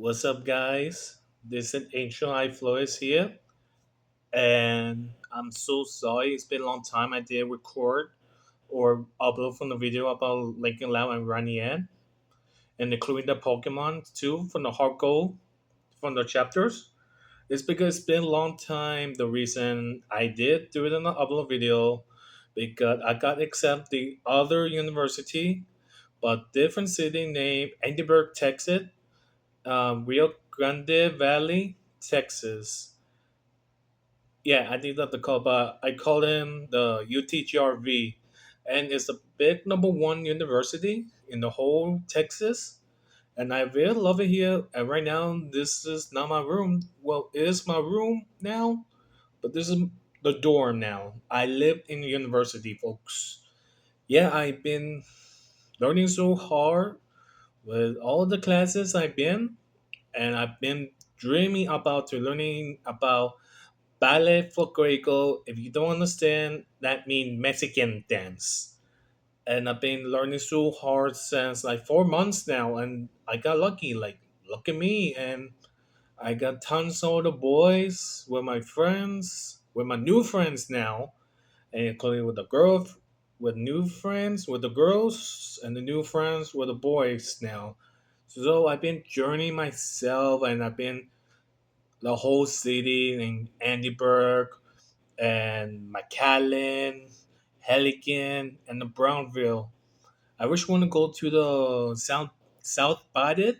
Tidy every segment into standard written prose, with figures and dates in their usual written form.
What's up, guys? This is Angel Flores here, and I'm so sorry. It's been a long time I did record or upload from the video about Lincoln Loud and Ronnie Ann, and including the Pokemon too from the hard gold from the chapters. It's because it's been a long time. The reason I did do it in the upload video because I got accepted the other university, but different city named Edinburgh, Texas, Rio Grande Valley, Texas. Yeah, I think that's the call, but I call him the UTRGV, and it's a big number one university in the whole Texas. And I really love it here. And right now, this is not my room. Well, it is my room now, but this is the dorm now. I live in university, folks. Yeah, I've been learning so hard with all the classes I've been, and I've been dreaming about to learning about ballet folklorico. If you don't understand, that means Mexican dance. And I've been learning so hard since like 4 months now, and I got lucky. Like, look at me, and I got tons of the boys with my friends, with my new friends now, and including with the girls, with new friends, with the girls, and the new friends with the boys now. So I've been journeying myself, and I've been the whole city in Andyburg and McAllen, Helican, and the Brownville. I wish I want to go to the South Body,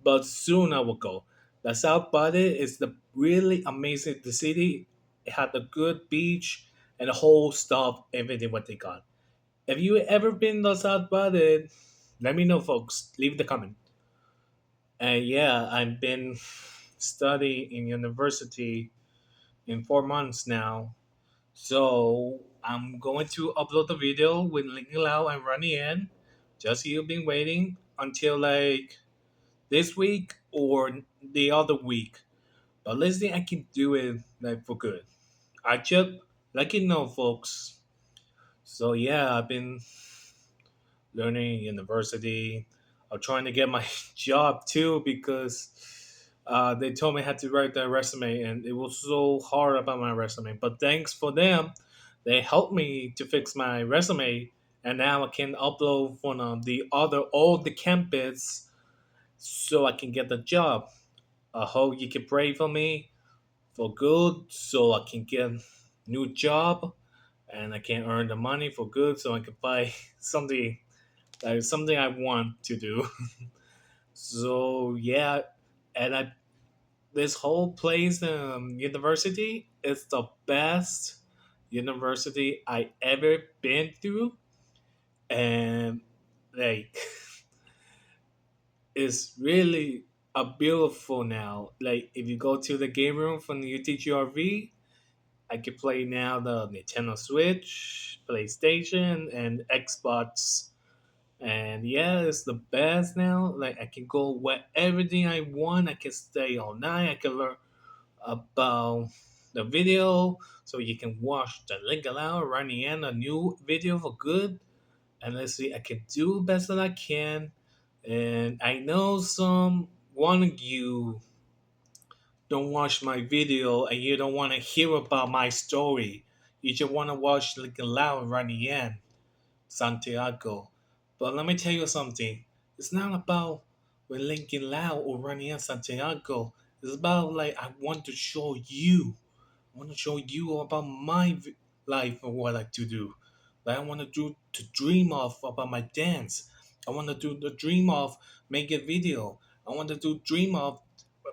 but soon I will go. The South Body is the really amazing. The city it had a good beach and the whole stuff, everything what they got. Have you ever been to South Body? Let me know, folks. Leave the comment. And yeah, I've been studying in university in 4 months now. So I'm going to upload the video with Linking Lao and Ronnie in. Just you've been waiting until like this week or the other week. But let's see I can do it like for good. I just let you know, folks. So yeah, I've been learning university. I'm trying to get my job too because they told me I had to write that resume, and it was so hard about my resume. But thanks for them, they helped me to fix my resume, and now I can upload from the other all the campus so I can get the job. I hope you can pray for me for good so I can get new job and I can earn the money for good so I can buy something that is something I want to do. So yeah, and I this whole place university is the best university I ever been through, and like it's really a beautiful now. Like if you go to the game room from the UTGRV, I can play now the Nintendo Switch, PlayStation, and Xbox. And yeah, it's the best now. Like I can go where everything I want. I can stay all night. I can learn about the video, so you can watch the link aloud running in a new video for good. And let's see, I can do the best that I can. And I know some one of you don't watch my video and you don't want to hear about my story. You just want to watch link aloud running in. Santiago. But let me tell you something. It's not about when Lincoln Lao or running Santiago. It's about like I want to show you. I want to show you about my life and what I like to do. Like I want to do to dream of about my dance. I want to do the dream of make a video. I want to do dream of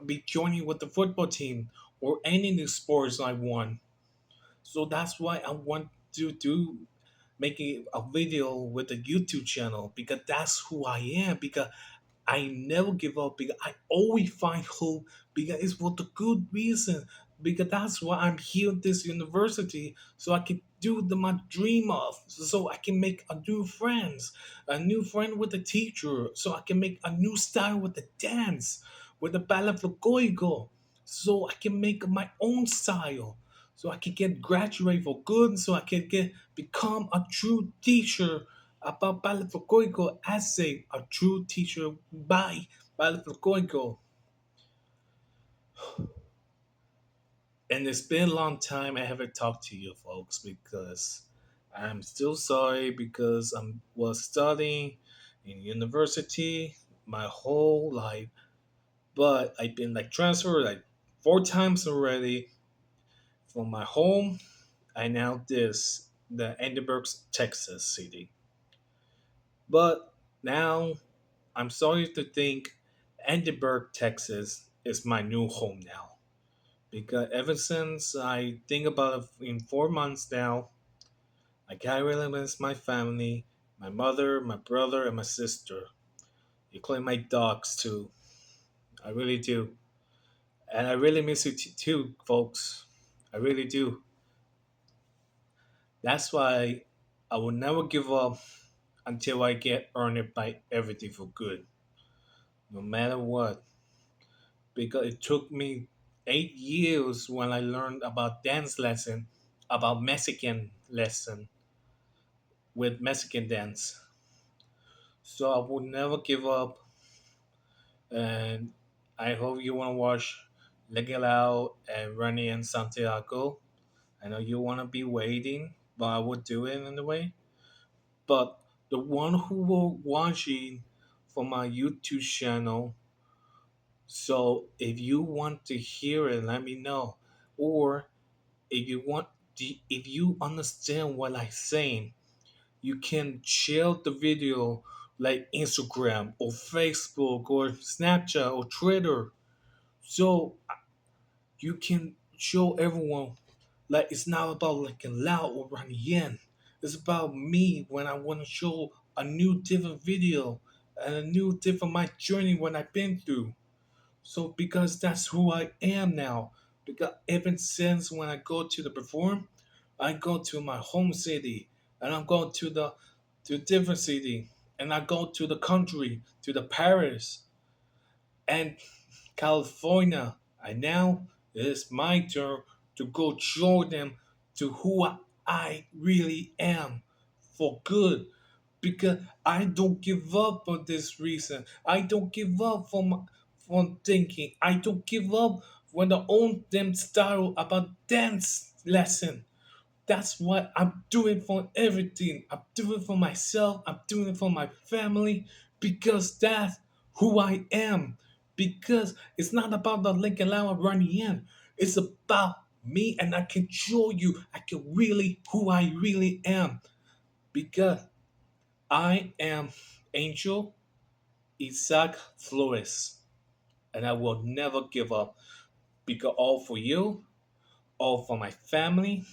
be joining with the football team or any new sports I want. So that's why I want to do making a video with a YouTube channel because that's who I am. Because I never give up. Because I always find hope. Because it's for the good reason. Because that's why I'm here at this university, so I can do the my dream of, so I can make a new friend with the teacher, so I can make a new style with the dance, with the ballet flamenco, so I can make my own style, so I can get graduate for good, so I can get become a true teacher about ballet flamenco as a true teacher by ballet flamenco. And it's been a long time I haven't talked to you folks because I'm still sorry because I was studying in university my whole life, but I've been like transferred like 4 times already from my home. I now this the Edinburgh, Texas city. But now I'm sorry to think Edinburgh, Texas is my new home now. Because ever since I think about it in 4 months now, I can't really miss my family, my mother, my brother, and my sister, including my dogs too. I really do. And I really miss you too, folks. I really do. That's why I will never give up until I get earned by everything for good, no matter what. Because it took me 8 years when I learned about dance lesson, about Mexican lesson with Mexican dance. So I would never give up, and I hope you want to watch Legalao and Rani and Santiago. I know you want to be waiting, but I would do it anyway. But the one who will watching for my YouTube channel, so if you want to hear it, let me know. Or if you want, if you understand what I'm saying, you can share the video like Instagram or Facebook or Snapchat or Twitter. So you can show everyone like it's not about like a loud or running yen. It's about me when I want to show a new different video and a new different my journey when I've been through. So because that's who I am now. Because ever since when I go to the perform, I go to my home city and I go to different city and I go to the country, to the Paris and California. And now it is my turn to go show them to who I really am for good because I don't give up for this reason. I don't give up from thinking. I don't give up when I own them style about dance lesson. That's what I'm doing for everything. I'm doing for myself. I'm doing it for my family because that's who I am. Because it's not about the Lincoln Loud running in. It's about me and I can show you I can really who I really am. Because I am Angel Isaac Flores, and I will never give up because all for you, all for my family,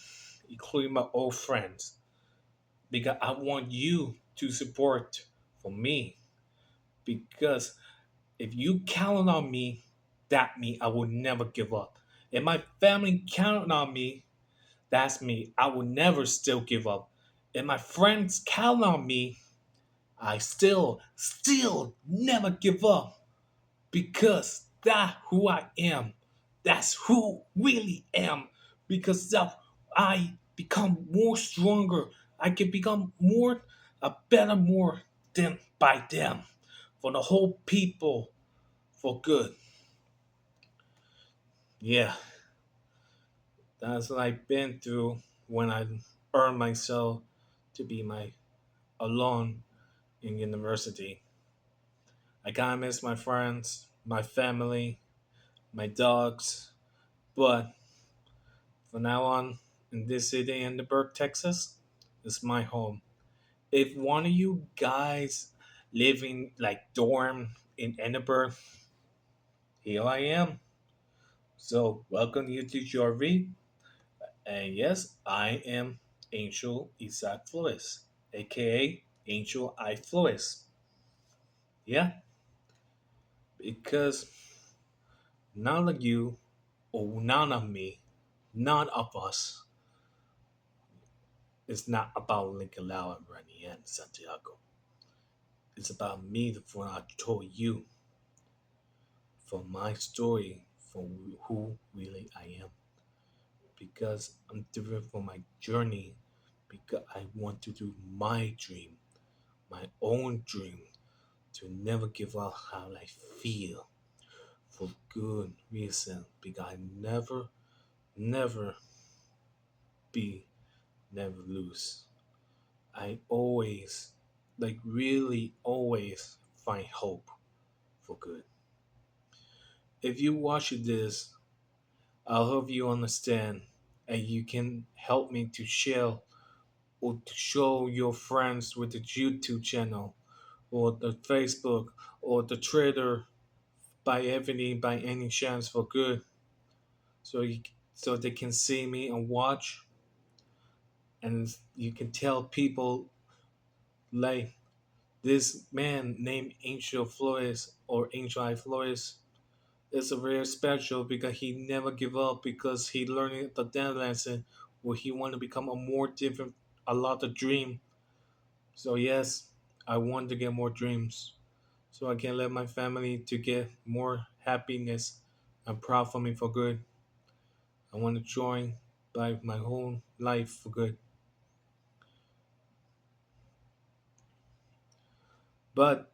including my old friends, because I want you to support for me. Because if you count on me, that me, I will never give up. If my family count on me, that's me. I will never still give up. If my friends count on me, I still never give up because that who I am. That's who really am. Because that I become more stronger. I can become more a better more than by them for the whole people for good. Yeah, that's what I've been through when I earned myself to be my alone in university. I kinda miss my friends, my family, my dogs, but from now on, in this city, Edinburgh, Texas, is my home. If one of you guys living like dorm in Edinburgh, here I am. So welcome you to UTRGV. And yes, I am Angel Isaac Flores, aka Angel I Flores. Yeah, because none of you or none of me, none of us is not about Lincoln Lau and Rani and Santiago. It's about me, the one I told you, for my story, for who really I am. Because I'm different from my journey, because I want to do my dream, my own dream, to never give up how I feel for good reason. Because I never never be, never lose. I always, like really always, find hope for good. If you watch this, I hope you understand and you can help me to share or to show your friends with the YouTube channel or the Facebook or the Twitter by any chance for good, so so they can see me and watch, and you can tell people like this man named Angel Flores or Angel I Flores is a very special because he never give up because he learned the dance lesson where he want to become a more different, a lot of dream. So yes, I want to get more dreams so I can let my family to get more happiness and proud for me for good. I want to join by my whole life for good. But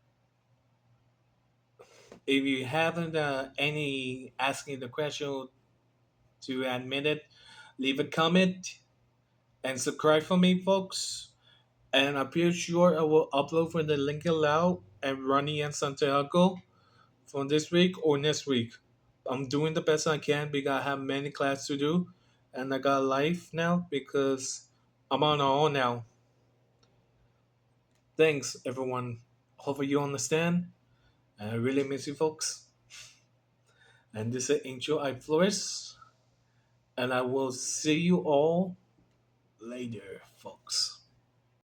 if you haven't any asking the question to admit it, leave a comment and subscribe for me, folks. And I'm pretty sure I will upload for the Lincoln Loud and Ronnie and Santiago from this week or next week. I'm doing the best I can because I have many classes to do, and I got life now because I'm on my own now. Thanks, everyone. Hopefully you understand. I really miss you, folks. And this is Angel I Flores, and I will see you all later, folks.